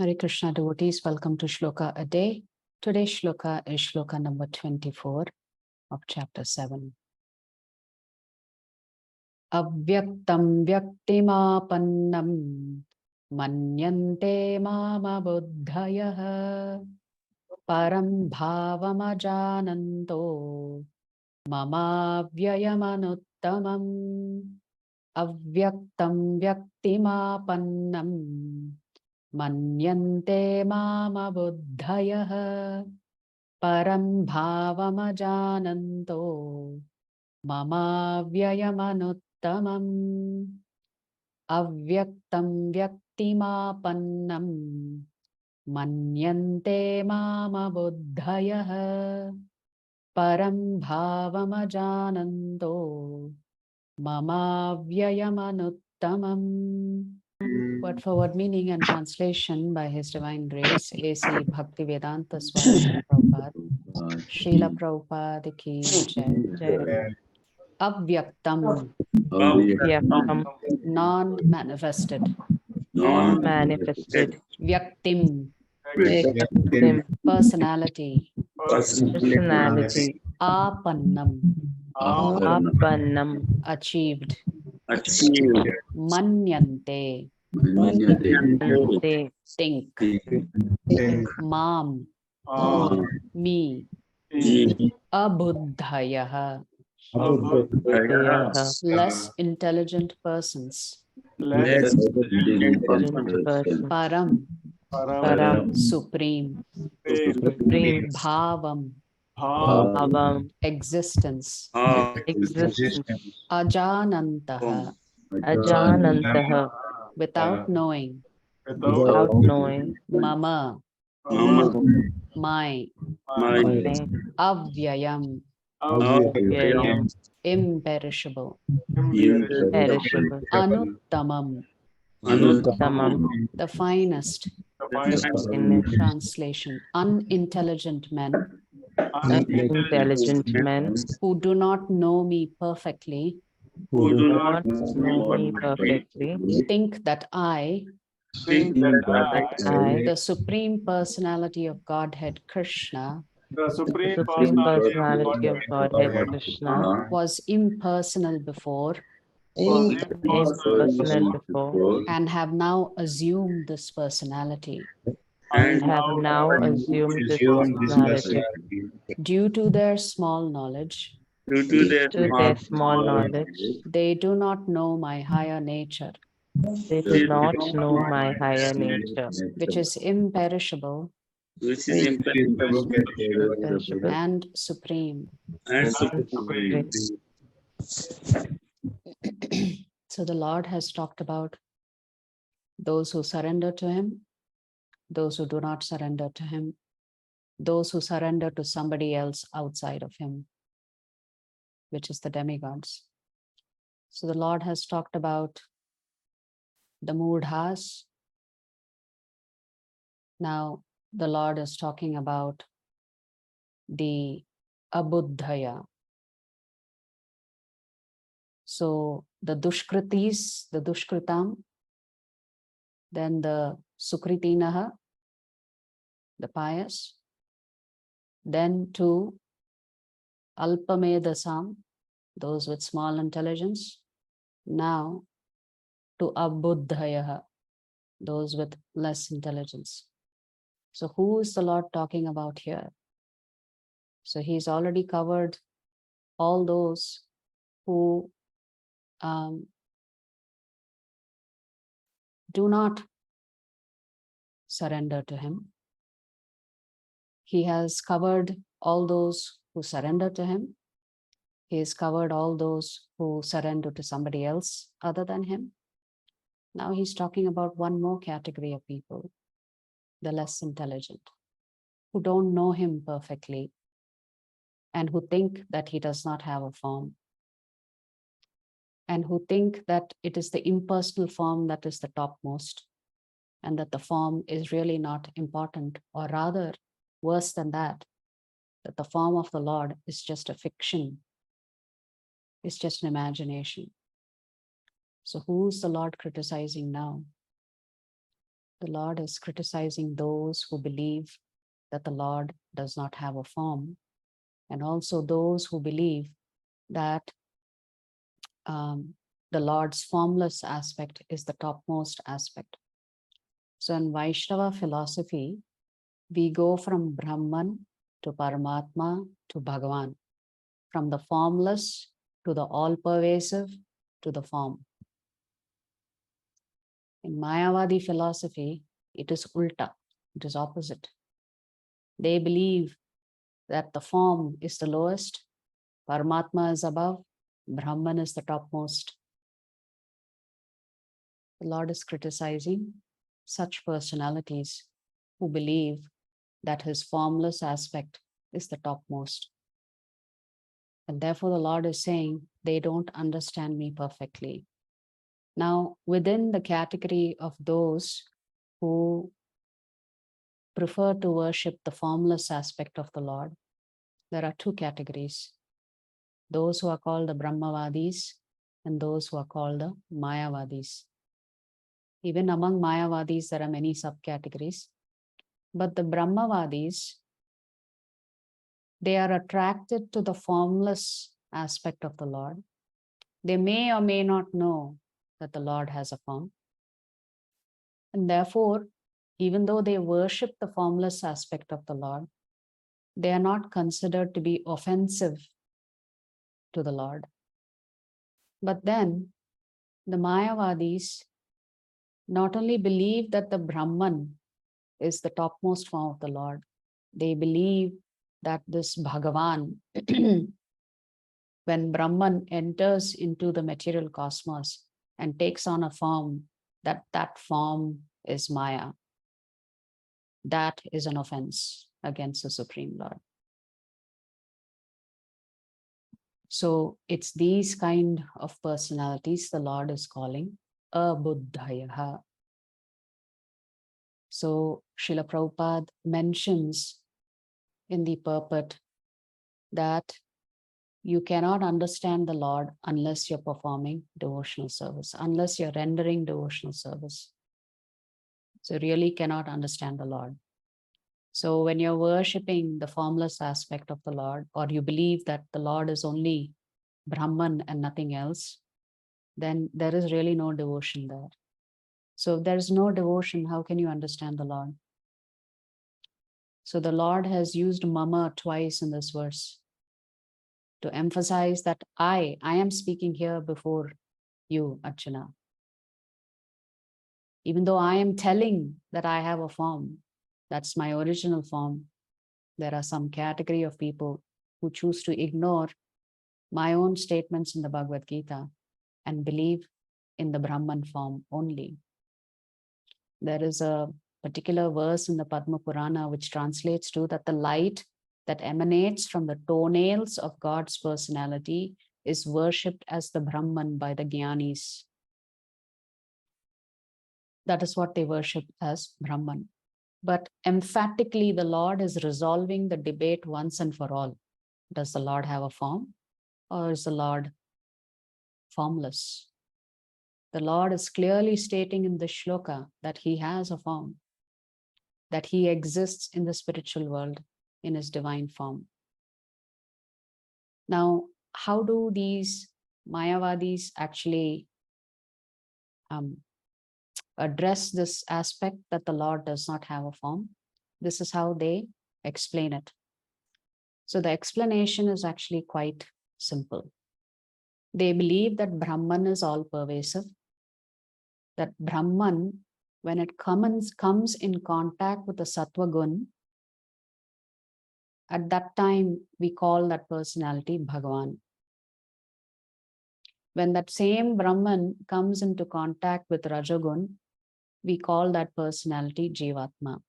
Hare Krishna devotees, welcome to Shloka a Day. Today's Shloka is Shloka number 24 of chapter 7. Avyaktam vyaktimapannam manyante mama buddhayah param bhavamajananto mama vyayamanuttamam avyaktam vyaktimapannam manyante mama buddhayah param bhavamajananto mama vyayamanuttamam avyaktam vyaktimapannam manyante mama buddhayah param bhavamajananto mama vyayamanuttamam. Word for word meaning and translation by His Divine Grace, A.C. Bhaktivedanta Swami Srila Prabhupada. Srila Prabhupada ki jai. Avyaktam, non-manifested. Non-manifested. Vyaktim, Personality. Apannam, achieved. Manyante, think. Mam, me. Abuddhayah, less intelligent persons. Param, supreme. Bhavam, existence. Ajanantaha, without knowing. Mama, my. Avyayam, imperishable. Anuttamam, the finest. Translation: unintelligent men who do not know me perfectly think that I, the Supreme Personality of Godhead Krishna, was impersonal before and have now assumed this personality. Due to their small knowledge, they do not know my higher nature, which is imperishable and supreme. So the Lord has talked about those who surrender to Him, those who do not surrender to Him, those who surrender to somebody else outside of Him, which is the demigods. So the Lord has talked about the mudhas. Now the Lord is talking about the abuddhayah. So the dushkritis, the dushkritam, then the sukritinaha, the pious, then to alpamedasam, those with small intelligence, now to abuddhayah, those with less intelligence. So who is the Lord talking about here? So He's already covered all those who do not surrender to Him. He has covered all those who surrender to Him. He has covered all those who surrender to somebody else other than Him. Now He's talking about one more category of people, the less intelligent, who don't know Him perfectly and who think that He does not have a form, and who think that it is the impersonal form that is the topmost, and that the form is really not important, or rather, worse than that the form of the Lord is just a fiction, it's just an imagination. So who's the Lord criticizing now? The Lord is criticizing those who believe that the Lord does not have a form, and also those who believe that the Lord's formless aspect is the topmost aspect. So in Vaishnava philosophy, we go from Brahman to Paramatma to Bhagavan, from the formless to the all-pervasive to the form. In Mayavadi philosophy, it is ulta, it is opposite. They believe that the form is the lowest, Paramatma is above, Brahman is the topmost. The Lord is criticizing such personalities who believe that his formless aspect is the topmost. And therefore the Lord is saying, they don't understand me perfectly. Now, within the category of those who prefer to worship the formless aspect of the Lord, there are two categories. Those who are called the Brahmavadis and those who are called the Mayavadis. Even among Mayavadis, there are many subcategories. But the Brahmavadis, they are attracted to the formless aspect of the Lord. They may or may not know that the Lord has a form. And therefore, even though they worship the formless aspect of the Lord, they are not considered to be offensive to the Lord. But then the Mayavadis not only believe that the Brahman is the topmost form of the Lord, they believe that this Bhagavan, when Brahman enters into the material cosmos and takes on a form, that form is Maya. That is an offense against the Supreme Lord. So it's these kind of personalities the Lord is calling abuddhayah. So Srila Prabhupada mentions in the purport that you cannot understand the Lord unless you're performing devotional service, unless you're rendering devotional service. So you really cannot understand the Lord. So when you're worshipping the formless aspect of the Lord, or you believe that the Lord is only Brahman and nothing else, then there is really no devotion there. So if there is no devotion, how can you understand the Lord? So the Lord has used mama twice in this verse to emphasize that I am speaking here before you, Archana. Even though I am telling that I have a form, that's my original form, there are some category of people who choose to ignore my own statements in the Bhagavad Gita and believe in the Brahman form only. There is a particular verse in the Padma Purana which translates to that the light that emanates from the toenails of God's personality is worshipped as the Brahman by the Jnanis. That is what they worship as Brahman. But emphatically, the Lord is resolving the debate once and for all. Does the Lord have a form, or is the Lord formless? The Lord is clearly stating in the shloka that he has a form, that he exists in the spiritual world in his divine form. Now, how do these Mayavadis actually address this aspect that the Lord does not have a form? This is how they explain it. So the explanation is actually quite simple. They believe that Brahman is all pervasive, that Brahman, when it comes in contact with the Sattva Gun, at that time we call that personality Bhagavan. When that same Brahman comes into contact with Rajagun, we call that personality Jivatma.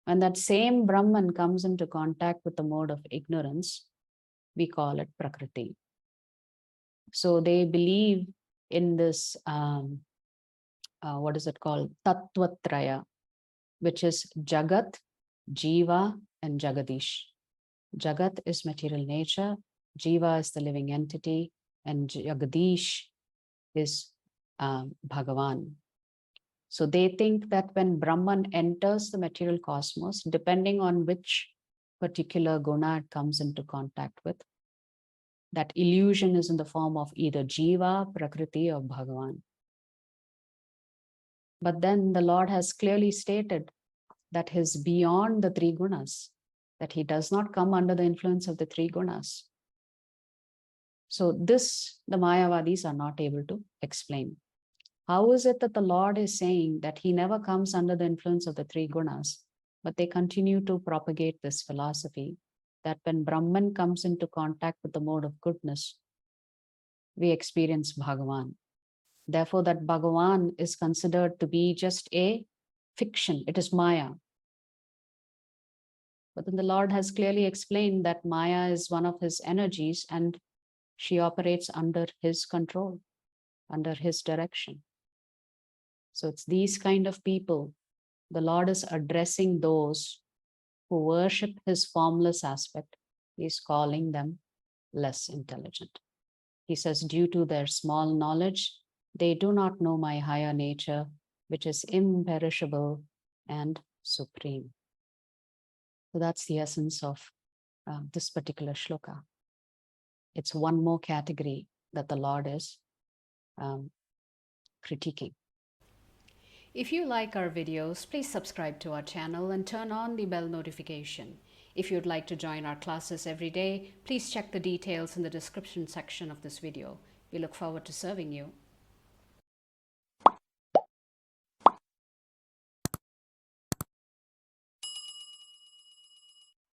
When that same Brahman comes into contact with the mode of ignorance, we call it Prakriti. So they believe in this, what is it called? Tattvatraya, which is Jagat, Jiva, and Jagadish. Jagat is material nature, Jiva is the living entity, and Jagadish is Bhagavan. So they think that when Brahman enters the material cosmos, depending on which particular guna it comes into contact with, that illusion is in the form of either Jiva, Prakriti, or Bhagavan. But then the Lord has clearly stated that he is beyond the three gunas, that he does not come under the influence of the three gunas. So this, the Mayavadis are not able to explain. How is it that the Lord is saying that he never comes under the influence of the three gunas, but they continue to propagate this philosophy that when Brahman comes into contact with the mode of goodness, we experience Bhagavan. Therefore, that Bhagavan is considered to be just a fiction. It is Maya. But then the Lord has clearly explained that Maya is one of his energies and she operates under his control, under his direction. So it's these kind of people. The Lord is addressing those who worship his formless aspect. He's calling them less intelligent. He says, due to their small knowledge, they do not know my higher nature, which is imperishable and supreme. So that's the essence of this particular shloka. It's one more category that the Lord is critiquing. If you like our videos, please subscribe to our channel and turn on the bell notification. If you'd like to join our classes every day, please check the details in the description section of this video. We look forward to serving you.